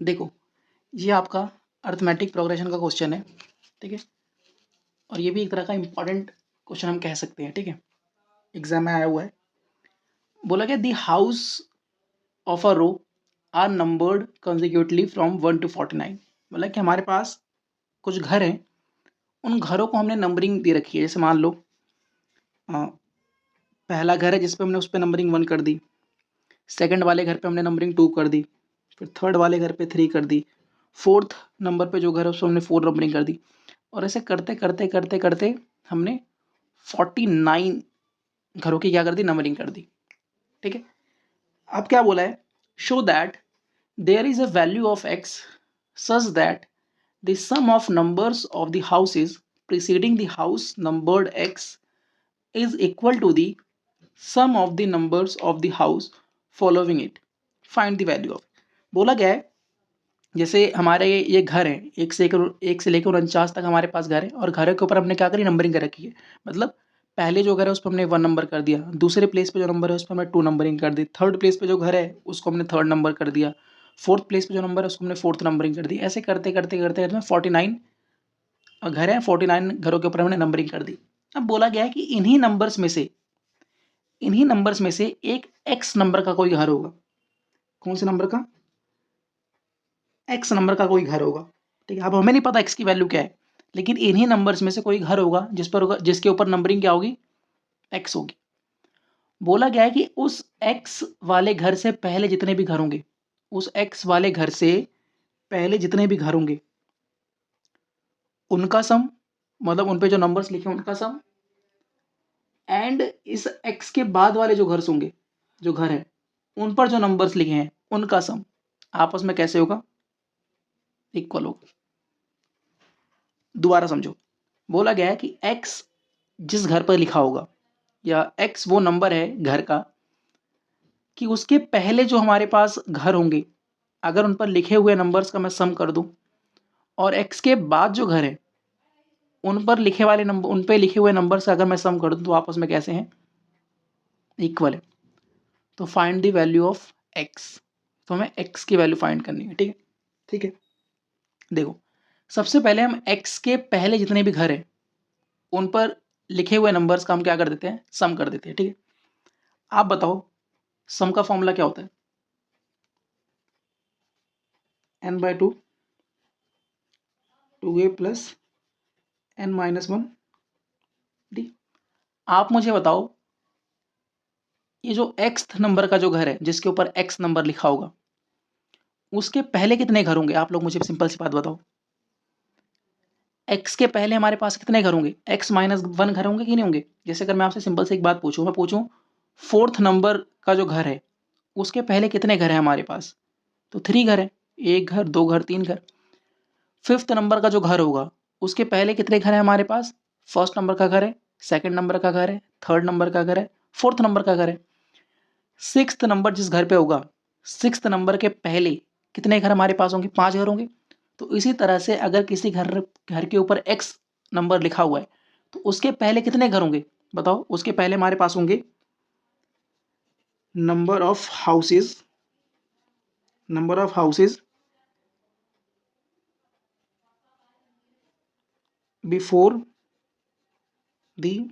देखो, ये आपका अरिथमेटिक प्रोग्रेशन का क्वेश्चन है, ठीक है, और ये भी एक तरह का इंपॉर्टेंट क्वेश्चन हम कह सकते हैं, ठीक है, एग्जाम में आया हुआ है। बोला गया the house of a row are numbered consecutively from 1 to 49। बोला कि हमारे पास कुछ घर हैं, उन घरों को हमने नंबरिंग दे रखी है। जैसे मान लो पहला घर है जिस पे हमने उस पर नंबरिंग 1 कर दी, सेकंड वाले घर पे हमने नंबरिंग 2 कर दी, फिर थर्ड वाले घर पे 3 कर दी, फोर्थ नंबर पे जो घर है उसको हमने 4 नंबरिंग कर दी, और ऐसे करते करते करते करते हमने 49 घरों की क्या कर दी, नंबरिंग कर दी, ठीक है। अब क्या बोला है, show that there is a value of x such that the sum of numbers of the houses preceding the house numbered x is equal to the sum of the numbers of the house following it. Find the value of। बोला गया है जैसे हमारे ये घर है, एक से लेकर 49 तक हमारे पास घर है, और घरों के ऊपर हमने क्या करी, नंबरिंग कर रखी है। मतलब पहले जो घर है उस पर हमने 1 नंबर कर दिया, दूसरे प्लेस पे जो नंबर है उस पर हमने 2 नंबरिंग कर दी, थर्ड प्लेस पे जो घर है उसको हमने 3rd नंबर कर दिया, फोर्थ प्लेस पे जो नंबर है उसको हमने 4th नंबरिंग कर दी। ऐसे करते करते करते करते 49 घर है, 49 घरों के ऊपर हमने नंबरिंग कर दी। अब बोला गया है कि इन्हीं नंबर्स में से एक एक्स नंबर का कोई घर होगा। कौन से नंबर का, एक्स नंबर का कोई घर होगा, ठीक है। अब हमें नहीं पता एक्स की वैल्यू क्या है, लेकिन इन्हीं नंबर्स में से कोई घर होगा जिसके ऊपर नंबरिंग क्या होगी, एक्स होगी। बोला गया है कि उस एक्स वाले घर से पहले जितने भी घर होंगे, उस एक्स वाले घर से पहले जितने भी घर होंगे उनका सम, मतलब उन पे जो नंबर्स लिखे हैं उनका सम, एंड इस एक्स के बाद वाले जो घर होंगे, जो घर है उन पर जो नंबर्स लिखे हैं उनका सम आपस में कैसे होगा, इक्वल होगा। दोबारा समझो, बोला गया है कि x जिस घर पर लिखा होगा, या x वो नंबर है घर का, कि उसके पहले जो हमारे पास घर होंगे अगर उन पर लिखे हुए नंबर्स का मैं सम कर दूं, और x के बाद जो घर है उन पर लिखे वाले नंबर, उन पे लिखे हुए नंबर से अगर मैं सम कर दूं तो आपस में कैसे हैं, इक्वल है। तो find the value of x, तो हमें x की वैल्यू फाइंड करनी है, ठीक है, ठीक है। देखो, सबसे पहले हम x के पहले जितने भी घर हैं उन पर लिखे हुए नंबर्स का हम क्या कर देते हैं, सम कर देते हैं, ठीक है। आप बताओ सम का फॉर्मूला क्या होता है, n/2 2a plus n-1 D. आप मुझे बताओ ये जो x नंबर का जो घर है जिसके ऊपर x नंबर लिखा होगा उसके पहले कितने घर होंगे, आप लोग मुझे सिंपल सी बात बताओ। x के पहले हमारे पास कितने घर होंगे, x-1 घर होंगे कि नहीं होंगे। जैसे अगर मैं आपसे सिंपल से एक बात पूछूं, मैं पूछूं 4th नंबर का जो घर है उसके पहले कितने घर है हमारे पास, तो 3 घर है, 1 घर, 2 घर, 3 घर। 5th नंबर का जो घर होगा उसके पहले कितने घर है हमारे पास, फर्स्ट नंबर का घर है, सेकंड नंबर का घर है, थर्ड नंबर का घर है, फोर्थ नंबर का घर है। 6th नंबर जिस घर पे होगा 6th नंबर के पहले कितने घर हमारे पास होंगे, 5 घर होंगे। तो इसी तरह से अगर किसी घर के ऊपर x नंबर लिखा हुआ है तो उसके पहले कितने घर होंगे, बताओ। उसके पहले हमारे पास होंगे number of houses before the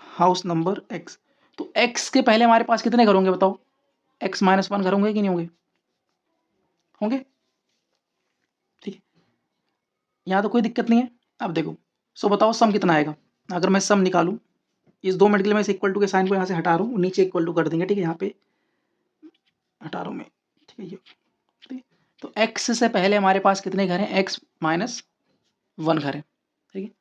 house number x। तो x के पहले हमारे पास कितने घर होंगे बताओ, x-1 घर होंगे कि नहीं होंगे, होंगे, ठीक है। यहाँ तो कोई दिक्कत नहीं है। अब देखो, सो बताओ सम कितना आएगा। अगर मैं सम निकालूं, इस 2 मिनट के लिए मैं इस इक्वल टू के साइन को यहाँ से हटा रहा हूँ, नीचे इक्वल टू कर देंगे, ठीक है, यहाँ पे हटा रहा हूँ मैं, ठीक है, ये ठीक है। तो x से पहले हमारे पास कितने घर हैं, x-1 घर है, ठीक है।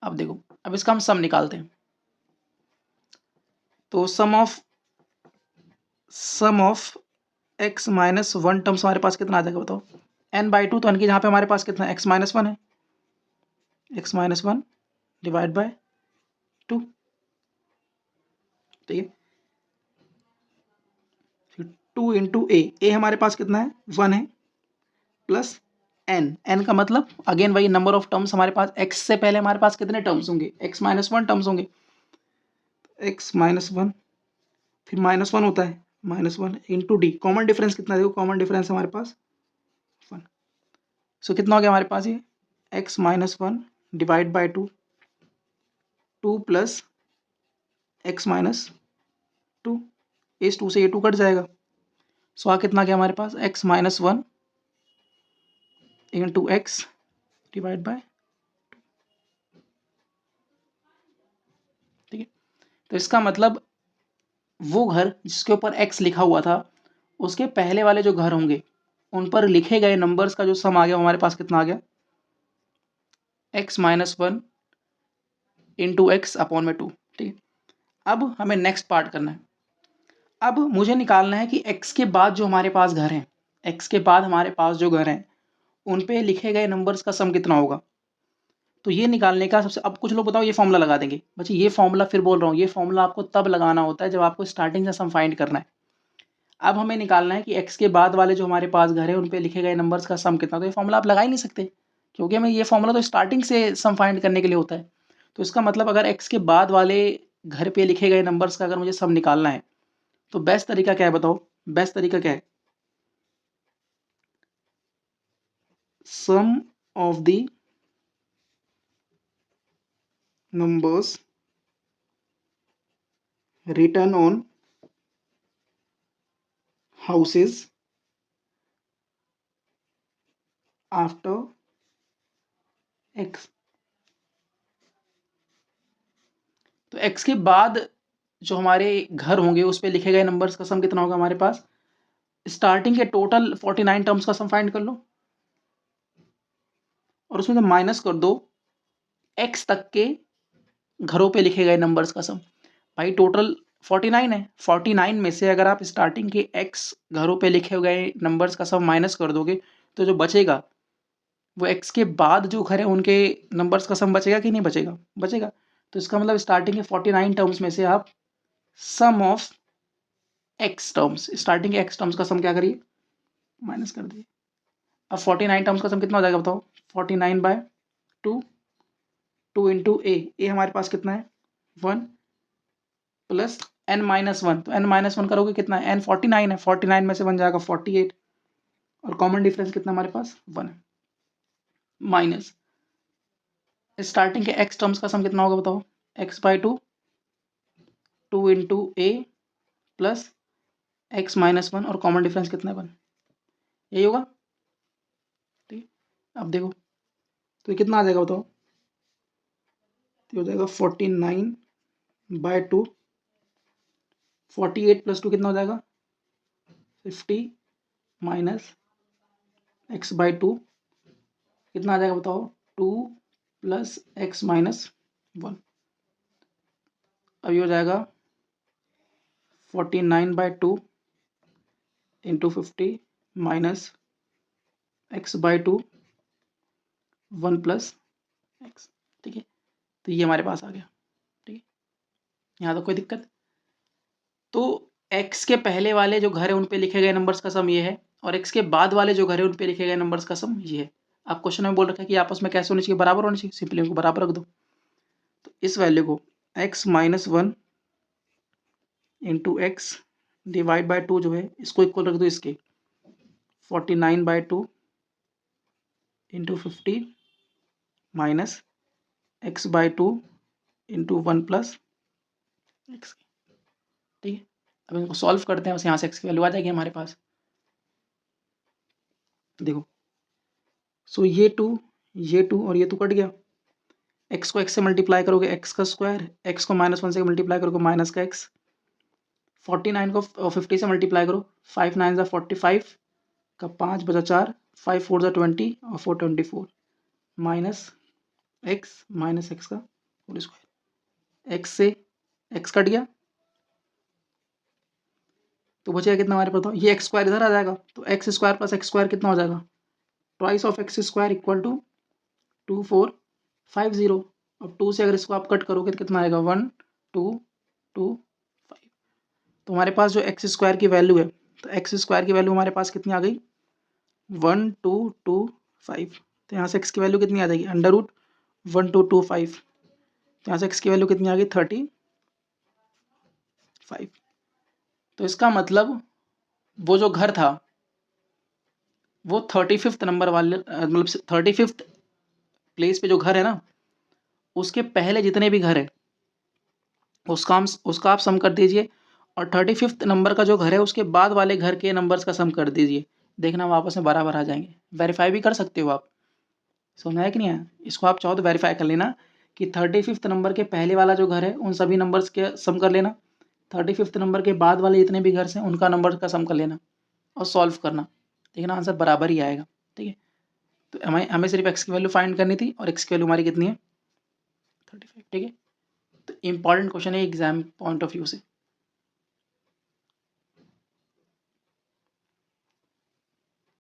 अब देखो, अब इसका हम सम निकालते हैं। तो सम ऑफ x-1 टर्म्स हमारे पास कितना आ जाएगा बताओ, n/2। तो n की जहाँ पे हमारे पास कितना x-1 है, x-1 डिवाइड बाय 2, ठीक है। फिर 2 इंटू ए हमारे पास कितना है, 1 है, प्लस n का मतलब अगेन वही नंबर ऑफ टर्म्स हमारे पास। x से पहले हमारे पास कितने टर्म्स होंगे, x-1 टर्म्स होंगे, x-1 फिर -1 होता है, -1 इंटू डी, कॉमन डिफरेंस कितना देखो, कॉमन डिफरेंस हमारे पास 1। सो कितना हो गया हमारे पास ये x-1 divide by 2, 2 plus x-2, इस 2 से ये 2 कट जाएगा। सो आ कितना गया हमारे पास x-1 into x divide by, ठीक है। तो इसका मतलब वो घर जिसके ऊपर x लिखा हुआ था उसके पहले वाले जो घर होंगे उन पर लिखे गए नंबर्स का जो सम आ गया हमारे पास कितना आ गया x-1 इंटू एक्स अपॉन में 2, ठीक है। अब हमें नेक्स्ट पार्ट करना है। अब मुझे निकालना है कि x के बाद जो हमारे पास घर हैं, x के बाद हमारे पास जो घर हैं उन पे लिखे गए नंबर्स का सम कितना होगा। तो ये निकालने का सबसे, अब कुछ लोग बताओ ये फॉर्मूला लगा देंगे। बच्चे ये फॉर्मूला फिर बोल रहा हूँ, ये फॉर्मूला आपको तब लगाना होता है जब आपको स्टार्टिंग से सम फाइंड करना है। अब हमें निकालना है कि x के बाद वाले जो हमारे पास घर है उन पे लिखे गए नंबर्स का सम कितना। तो ये फॉर्मूला आप लगा ही नहीं सकते क्योंकि हमें ये फॉर्मूला तो स्टार्टिंग से सम फाइंड करने के लिए होता है। तो इसका मतलब अगर x के बाद वाले घर पे लिखे गए नंबर्स का अगर मुझे सम निकालना है तो बेस्ट तरीका क्या है बताओ, बेस्ट तरीका क्या है, sum of the numbers written on houses after x। तो x के बाद जो हमारे घर होंगे उस पे लिखे गए नंबर्स का सम कितना होगा हमारे पास, स्टार्टिंग के टोटल 49 टर्म्स का सम फाइंड कर लो और उसमें से माइनस कर दो x तक के घरों पे लिखे गए नंबर्स का सम। भाई टोटल 49 है, 49 में से अगर आप स्टार्टिंग के x घरों पे लिखे गए नंबर्स का सम माइनस कर दोगे तो जो बचेगा वो x के बाद जो घर है उनके नंबर्स का सम बचेगा कि नहीं बचेगा, बचेगा। तो इसका मतलब स्टार्टिंग के 49 टर्म्स में से आप सम ऑफ x टर्म्स, स्टार्टिंग के x टर्म्स का सम क्या करिए, माइनस कर दिए। अब 49 टर्म्स का सम कितना हो जाएगा बताओ, 49/2, 2 इंटू ए हमारे पास कितना है 1 प्लस n-1, तो n-1 करोगे कितना है, n 49 है, 49 में से बन जाएगा 48 और कॉमन डिफरेंस कितना हमारे पास 1 है, माइनस स्टार्टिंग के x टर्म्स का सम कितना होगा बताओ, x/2, 2 इंटू ए प्लस x-1 और कॉमन डिफरेंस कितना है 1, यही होगा, ठीक। अब देखो तो ये कितना आ जाएगा बताओ, तो हो जाएगा 49/2, 48 + 2 कितना हो जाएगा 50 माइनस x/2 कितना आ जाएगा बताओ 2 प्लस x-1। अब ये हो जाएगा 49/2 into 50 minus x/2 1 plus x, ठीक है। तो ये हमारे पास आ गया, ठीक है, यहाँ तो कोई दिक्कत। तो x के पहले वाले जो घर है उन पे लिखे गए नंबर्स का सम ये है और x के बाद वाले जो घर है उन पे लिखे गए नंबर्स का सम ये है। आप क्वेश्चन में बोल रखा है कि आपस में कैसे होने चाहिए, बराबर होने चाहिए, सिंपली उनको बराबर रख दो। तो इस वैल्यू को x-1 into x divide by 2 जो है इसको इक्वल रख दो इसके 49/2 into 50 minus x/2 into 1 plus x, ठीक है। अब इनको सॉल्व करते हैं, बस यहाँ से x की वैल्यू आ जाएगी हमारे पास। देखो सो ये 2 और ये 2 कट गया, x को x से मल्टीप्लाई करोगे x का स्क्वायर, x को -1 से मल्टीप्लाई करोगे माइनस का x, 49 को 50 से मल्टीप्लाई करो, 5 9 ज़ा 45 का 5 बचा 4, 5 4 ज़ा 20 और 4 24 माइनस x का होल स्क्वायर, x से x कट गया तो बचेगा कितना हमारे पास, ये x स्क्वायर इधर आ जाएगा तो x square plus x square कितना हो जाएगा, twice of x square equal to 2450 और 2 से अगर इसको आप कट करोगे तो कितना आएगा 1 2 2 5। तो हमारे पास जो x स्क्वायर की वैल्यू है, तो x स्क्वायर की वैल्यू हमारे पास कितनी आ गई 1225। तो यहाँ से x की वैल्यू कितनी आ जाएगी √1225। तो यहाँ से x की वैल्यू कितनी आ गई 35। तो इसका मतलब वो जो घर था वो 35th नंबर वाले मतलब 35th प्लेस पे जो घर है ना, उसके पहले जितने भी घर है उसका आप सम कर दीजिए, और 35th नंबर का जो घर है उसके बाद वाले घर के नंबर्स का सम कर दीजिए। देखना वो आपस में बराबर आ जाएंगे। वेरीफाई भी कर सकते हो आप। समझ आया कि नहीं आया? इसको आप चाहो तो वेरीफाई कर लेना कि 35th नंबर के पहले वाला जो घर है उन सभी नंबर्स के सम कर लेना, 35th नंबर के बाद वाले जितने भी घर हैं उनका नंबर का सम कर लेना और सॉल्व करना। देखना आंसर बराबर ही आएगा। ठीक है, तो हमें सिर्फ एक्स की वैल्यू फाइंड करनी थी और एक्स की वैल्यू हमारी कितनी है 35। ठीक है, तो इंपॉर्टेंट क्वेश्चन है एग्जाम पॉइंट ऑफ व्यू से।